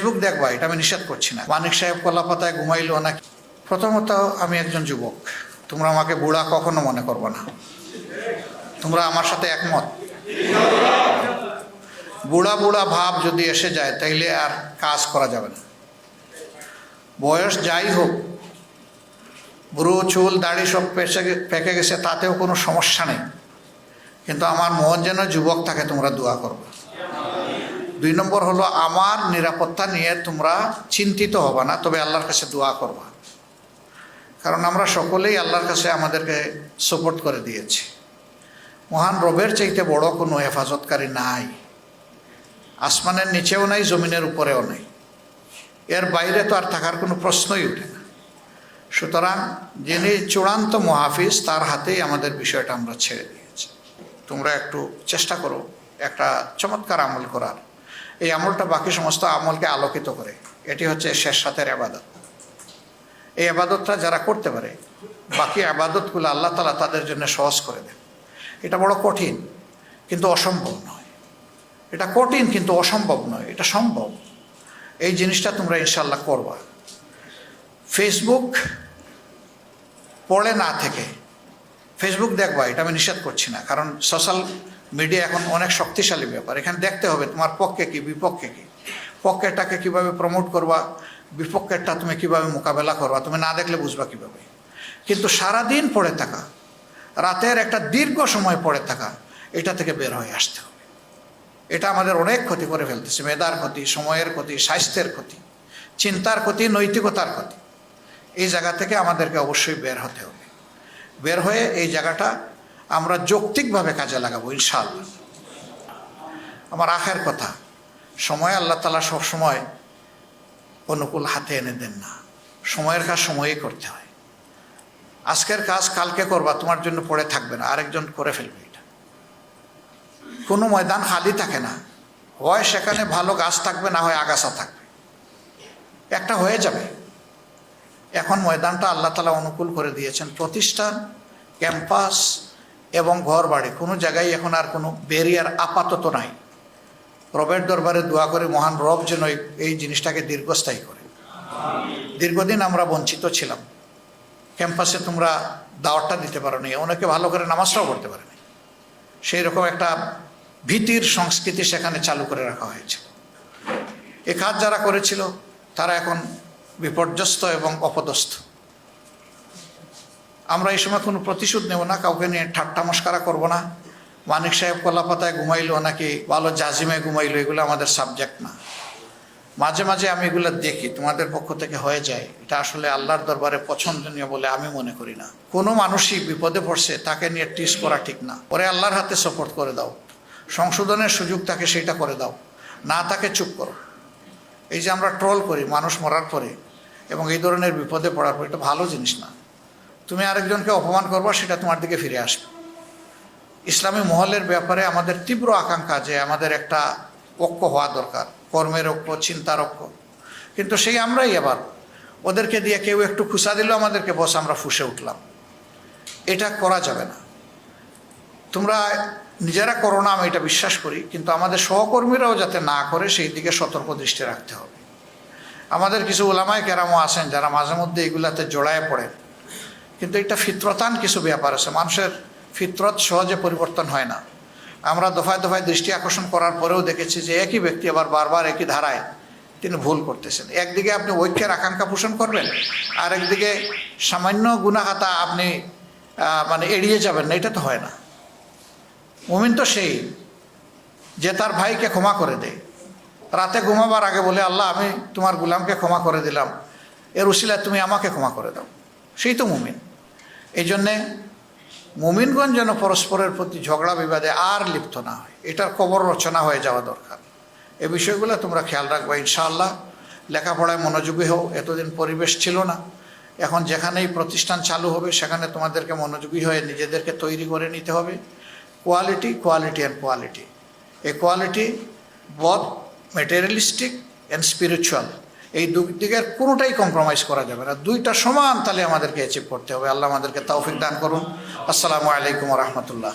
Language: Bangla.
ফেসবুক দেখবা, এটা আমি নিষেধ করছি না। মানিক সাহেব কলাপাতায় ঘুমাইলো নাকি? প্রথমত আমি একজন যুবক, তোমরা আমাকে বুড়া কখনো মনে করবো না। তোমরা আমার সাথে একমত? বুড়া বুড়া ভাব যদি এসে যায় তাইলে আর কাজ করা যাবে না। বয়স যাই হোক, বুড়ো চুল দাড়ি সব পেকে গেছে, তাতেও কোনো সমস্যা নেই, কিন্তু আমার মন যেন যুবক থাকে, তোমরা দোয়া করবে। 2 নম্বর হলো, আমার নিরাপত্তা নিয়ে তোমরা চিন্তিত হবে না, তবে আল্লাহর কাছে দোয়া করবা। কারণ আমরা সকলেই আল্লাহর কাছে আমাদেরকে সাপোর্ট করে দিয়েছি। মহান রবের চাইতে বড় কোনো হেফাজতকারী নাই, আসমানের নিচেও নাই, জমিনের উপরেও নাই। এর বাইরে তো আর থাকার কোনো প্রশ্নই ওঠে না। সুতরাং যিনি চূড়ান্ত মুহাফিজ, তার হাতেই আমাদের বিষয়টা আমরা ছেড়ে দিয়েছি। তোমরা একটু চেষ্টা করো একটা চমৎকার আমল করার। এই আমলটা বাকি সমস্ত আমলকে আলোকিত করে। এটি হচ্ছে শেষ রাতের ইবাদত। এই ইবাদতটা যারা করতে পারে, বাকি ইবাদতগুলো আল্লাহ তাআলা তাদের জন্য সহজ করে দেন। এটা বড় কঠিন কিন্তু অসম্ভব নয়। এটা কঠিন কিন্তু অসম্ভব নয়, এটা সম্ভব। এই জিনিসটা তোমরা ইনশাল্লাহ করবা। ফেসবুক পড়ে না থেকে ফেসবুক দেখবা, এটা আমি নিষেধ করছি না। কারণ সোশ্যাল মিডিয়া এখন অনেক শক্তিশালী ব্যাপার। এখানে দেখতে হবে তোমার পক্ষে কি বিপক্ষে কি, পক্ষেরটাকে কিভাবে প্রমোট করবা, বিপক্ষেরটা তুমি কিভাবে মোকাবেলা করবা, তুমি না দেখলে বুঝবা কিভাবে। কিন্তু সারাদিন পড়ে থাকা, রাতের একটা দীর্ঘ সময় পড়ে থাকা, এটা থেকে বের হয়ে আসতে হবে। এটা আমাদের অনেক ক্ষতি করে ফেলতেছে। মেধার ক্ষতি, সময়ের ক্ষতি, স্বাস্থ্যের ক্ষতি, চিন্তার ক্ষতি, নৈতিকতার ক্ষতি। এই জায়গা থেকে আমাদেরকে অবশ্যই বের হতে হবে। বের হয়ে এই জায়গাটা আমরা যৌক্তিকভাবে কাজে লাগাবো ইনশাআল্লাহ। আমার আখের কথা, সময় আল্লাহ তাআলা সবসময় অনুকূল হাতে এনে দেন না। সময়ের কাজ সময়েই করতে হয়। আজকের কাজ কালকে করবা, তোমার জন্য পড়ে থাকবে না, আরেকজন করে ফেলবে। এটা কোনো ময়দান খালি থাকে না, হয় সেখানে ভালো গাছ থাকবে, না হয় আগাছা থাকবে, একটা হয়ে যাবে। এখন ময়দানটা আল্লাহ তাআলা অনুকূল করে দিয়েছেন। প্রতিষ্ঠান, ক্যাম্পাস এবং ঘর বাড়ি, কোনো জায়গায় এখন আর কোনো ব্যারিয়ার আপাতত নাই। রবের দরবারে দোয়া করে মহান রব যেন এই জিনিসটাকে দীর্ঘস্থায়ী করে। দীর্ঘদিন আমরা বঞ্চিত ছিলাম। ক্যাম্পাসে তোমরা দাওয়াতটা দিতে পারো নি, অনেকে ভালো করে নামাজটাও পড়তে পারেনি। সেই রকম একটা ভীতির সংস্কৃতি সেখানে চালু করে রাখা হয়েছে। এ কাজ যারা করেছিল তারা এখন বিপর্যস্ত এবং অপদস্থ। আমরা এই সময় কোনো প্রতিশোধ নেব না, কাউকে নিয়ে ঠাট্টা মস্করা করব না। মানিক সাহেব কলাপাতায় ঘুমাইলো নাকি ভালো জাজিমে ঘুমাইলো, এগুলো আমাদের সাবজেক্ট না। মাঝে মাঝে আমি এগুলো দেখি, তোমাদের পক্ষ থেকে হয়ে যায়, এটা আসলে আল্লাহর দরবারে পছন্দনীয় বলে আমি মনে করি না। কোনো মানুষই বিপদে পড়ছে তাকে নিয়ে টিস করা ঠিক না। পরে আল্লাহর হাতে সাপোর্ট করে দাও, সংশোধনের সুযোগ তাকে সেটা করে দাও, না তাকে চুপ করো। এই যে আমরা ট্রল করি মানুষ মরার পরে এবং এই ধরনের বিপদে পড়ার পর, এটা ভালো জিনিস না। তুমি আরেকজনকে অপমান করবা, সেটা তোমার দিকে ফিরে আসবে। ইসলামী মহলের ব্যাপারে আমাদের তীব্র আকাঙ্ক্ষা যে আমাদের একটা ঐক্য হওয়া দরকার, কর্মের ঐক্য, চিন্তার ঐক্য। কিন্তু সেই আমরাই আবার ওদেরকে দিয়ে কেউ একটু খুশা দিল আমাদেরকে, বস আমরা ফুঁসে উঠলাম। এটা করা যাবে না। তোমরা নিজেরা করো না, আমি এটা বিশ্বাস করি, কিন্তু আমাদের সহকর্মীরাও যাতে না করে সেই দিকে সতর্ক দৃষ্টি রাখতে হবে। আমাদের কিছু উলামায়ে কেরামও আছেন যারা মাঝে মধ্যে এগুলাতে জড়ায় পড়েন, কিন্তু এটা ফিতরতান কিছু ব্যাপার আছে। মানুষের ফিতরত সহজে পরিবর্তন হয় না। আমরা দফায় দফায় দৃষ্টি আকর্ষণ করার পরেও দেখেছি যে একই ব্যক্তি আবার বারবার একই ধারায় তিনি ভুল করতেছেন। একদিকে আপনি ঐক্যের আকাঙ্ক্ষা পোষণ করবেন, আর একদিকে সামান্য গুনাহাতা আপনি এড়িয়ে যাবেন না, এটা তো হয় না। মুমিন তো সেই যে তার ভাইকে ক্ষমা করে দেয়, রাতে ঘুমাবার আগে বলে, আল্লাহ আমি তোমার গোলামকে ক্ষমা করে দিলাম, এর উসিলায় তুমি আমাকে ক্ষমা করে দাও। সেই তো মুমিন। এই জন্যে মুমিনগণ যেন পরস্পরের প্রতি ঝগড়া বিবাদে আর লিপ্ত না হয়, এটার কবর রচনা হয়ে যাওয়া দরকার। এই বিষয়গুলো তোমরা খেয়াল রাখবা ইনশাআল্লাহ। লেখাপড়ায় মনোযোগী হও, এতদিন পরিবেশ ছিল না। এখন যেখানেই প্রতিষ্ঠান চালু হবে সেখানে তোমাদেরকে মনোযোগী হয়ে নিজেদেরকে তৈরি করে নিতে হবে। Quality, quality and quality. এই quality both materialistic and spiritual, এই দুই দিকের কোনোটাই কম্প্রোমাইজ করা যাবে না। দুইটা সমান তাহলে আমাদেরকে অ্যাচিভ করতে হবে। আল্লাহ আমাদেরকে তৌফিক দান করুন। আসসালামু আলাইকুম ওয়া রাহমাতুল্লাহ।